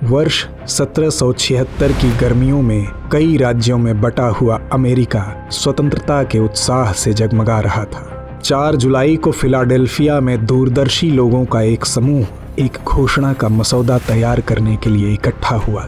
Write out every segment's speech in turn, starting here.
वर्ष 1776 की गर्मियों में कई राज्यों में बटा हुआ अमेरिका स्वतंत्रता के उत्साह से जगमगा रहा था। 4 जुलाई को फिलाडेल्फिया में दूरदर्शी लोगों का एक समूह एक घोषणा का मसौदा तैयार करने के लिए इकट्ठा हुआ।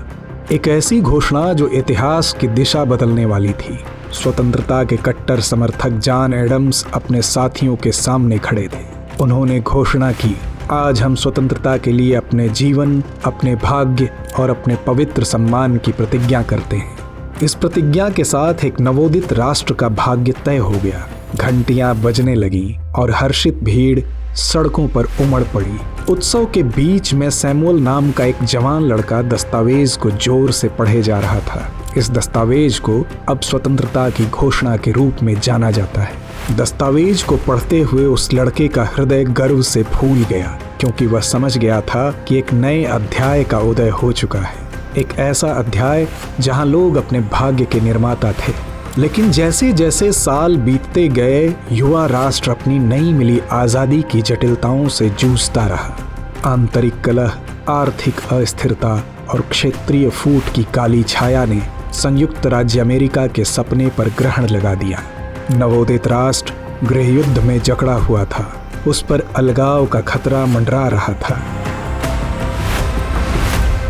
एक ऐसी घोषणा जो इतिहास की दिशा बदलने वाली थी। स्वतंत्रता के कट्टर समर्थक जॉन एडम्स अपने साथियों के सामने खड़े थे। उन्होंने घोषणा की, आज हम स्वतंत्रता के लिए अपने जीवन, अपने भाग्य और अपने पवित्र सम्मान की प्रतिज्ञा करते हैं। इस प्रतिज्ञा के साथ एक नवोदित राष्ट्र का भाग्य तय हो गया। घंटियां बजने लगी और हर्षित भीड़ सड़कों पर उमड़ पड़ी। उत्सव के बीच में सैमुअल नाम का एक जवान लड़का दस्तावेज को जोर से पढ़े जा रहा था। इस दस्तावेज को अब स्वतंत्रता की घोषणा के रूप में जाना जाता है। दस्तावेज को पढ़ते हुए उस लड़के का हृदय गर्व से फूल गया, क्योंकि वह समझ गया था कि एक नए अध्याय का उदय हो चुका है। एक ऐसा अध्याय जहां लोग अपने भाग्य के निर्माता थे। लेकिन जैसे जैसे साल बीतते गए, युवा राष्ट्र अपनी नई मिली आज़ादी की जटिलताओं से जूझता रहा। आंतरिक कलह, आर्थिक अस्थिरता और क्षेत्रीय फूट की काली छाया ने संयुक्त राज्य अमेरिका के सपने पर ग्रहण लगा दिया। नवोदित राष्ट्र गृह युद्ध में जकड़ा हुआ था। उस पर अलगाव का खतरा मंडरा रहा था।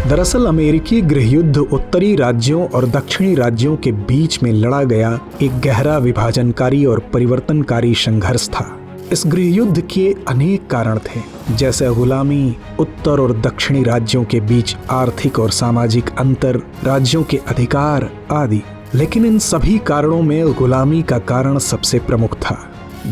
दरअसल अमेरिकी गृह युद्ध उत्तरी राज्यों और दक्षिणी राज्यों के बीच में लड़ा गया एक गहरा विभाजनकारी और परिवर्तनकारी संघर्ष था। इस गृह युद्ध के अनेक कारण थे, जैसे गुलामी, उत्तर और दक्षिणी राज्यों के बीच आर्थिक और सामाजिक अंतर, राज्यों के अधिकार आदि। लेकिन इन सभी कारणों में गुलामी का कारण सबसे प्रमुख था।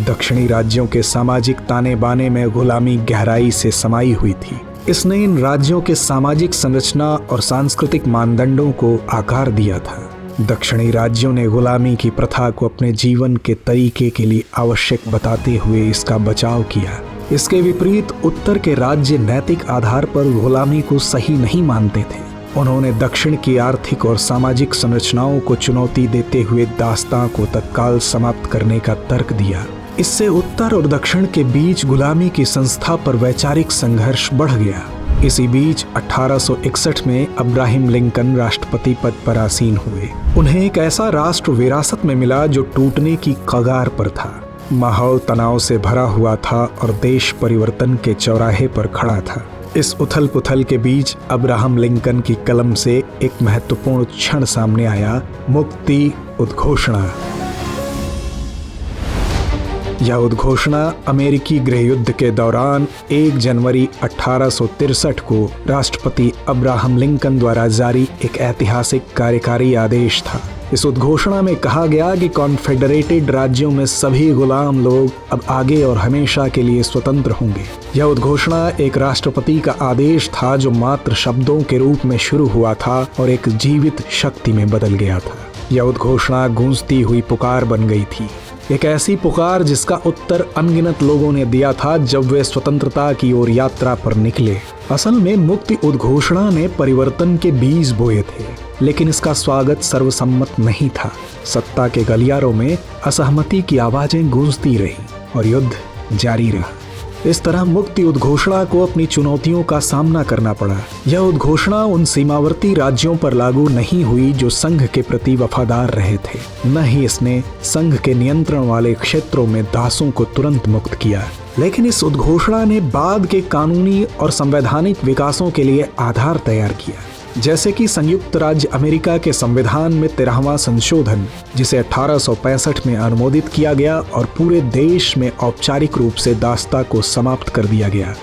दक्षिणी राज्यों के सामाजिक ताने बाने में गुलामी गहराई से समाई हुई थी। इसने इन राज्यों के सामाजिक संरचना और सांस्कृतिक मानदंडों को आकार दिया था। दक्षिणी राज्यों ने गुलामी की प्रथा को अपने जीवन के तरीके के लिए आवश्यक बताते हुए इसका बचाव किया। इसके विपरीत उत्तर के राज्य नैतिक आधार पर गुलामी को सही नहीं मानते थे। उन्होंने दक्षिण की आर्थिक और सामाजिक संरचनाओं को चुनौती देते हुए दास्तां को तत्काल समाप्त करने का तर्क दिया। इससे उत्तर और दक्षिण के बीच गुलामी की संस्था पर वैचारिक संघर्ष बढ़ गया। इसी बीच 1861 में अब्राहम लिंकन राष्ट्रपति पद पर आसीन हुए। उन्हें एक ऐसा राष्ट्र विरासत में मिला जो टूटने की कगार पर था। माहौल तनाव से भरा हुआ था और देश परिवर्तन के चौराहे पर खड़ा था। इस उथल पुथल के बीच अब्राहम लिंकन की कलम से एक महत्वपूर्ण क्षण सामने आया, मुक्ति उद्घोषणा। यह उद्घोषणा अमेरिकी गृह युद्ध के दौरान 1 जनवरी 1863 को राष्ट्रपति अब्राहम लिंकन द्वारा जारी एक ऐतिहासिक कार्यकारी आदेश था। इस उद्घोषणा में कहा गया कि कॉन्फेडरेटेड राज्यों में सभी गुलाम लोग अब आगे और हमेशा के लिए स्वतंत्र होंगे। यह उद्घोषणा एक राष्ट्रपति का आदेश था जो मात्र शब्दों के रूप में शुरू हुआ था और एक जीवित शक्ति में बदल गया था। यह उद्घोषणा गूंजती हुई पुकार बन गई थी, एक ऐसी पुकार जिसका उत्तर अनगिनत लोगों ने दिया था जब वे स्वतंत्रता की ओर यात्रा पर निकले। असल में मुक्ति उद्घोषणा ने परिवर्तन के बीज बोए थे, लेकिन इसका स्वागत सर्वसम्मत नहीं था। सत्ता के गलियारों में असहमति की आवाजें गूंजती रहीं और युद्ध जारी रहा। इस तरह मुक्ति उद्घोषणा को अपनी चुनौतियों का सामना करना पड़ा। यह उद्घोषणा उन सीमावर्ती राज्यों पर लागू नहीं हुई जो संघ के प्रति वफादार रहे थे। न ही इसने संघ के नियंत्रण वाले क्षेत्रों में दासों को तुरंत मुक्त किया। लेकिन इस उद्घोषणा ने बाद के कानूनी और संवैधानिक विकासों के लिए आधार तैयार किया, जैसे कि संयुक्त राज्य अमेरिका के संविधान में 13वां संशोधन, जिसे 1865 में अनुमोदित किया गया और पूरे देश में औपचारिक रूप से दास्ता को समाप्त कर दिया गया।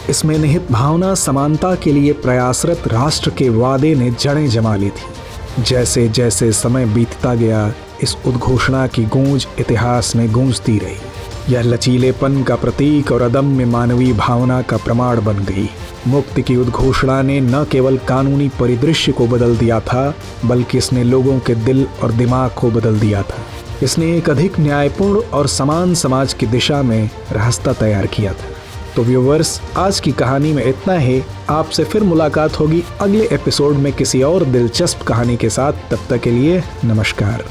इसमें निहित भावना समानता के लिए प्रयासरत राष्ट्र के वादे ने जड़ें जमा ली थी। जैसे जैसे समय बीतता गया, इस उद्घोषणा की गूंज इतिहास में गूंजती रही। यह लचीलेपन का प्रतीक और अदम्य मानवीय भावना का प्रमाण बन गई। मुक्ति की उद्घोषणा ने न केवल कानूनी परिदृश्य को बदल दिया था, बल्कि इसने लोगों के दिल और दिमाग को बदल दिया था। इसने एक अधिक न्यायपूर्ण और समान समाज की दिशा में रास्ता तैयार किया था। तो व्यूअर्स, आज की कहानी में इतना ही। आपसे फिर मुलाकात होगी अगले एपिसोड में किसी और दिलचस्प कहानी के साथ। तब तक के लिए नमस्कार।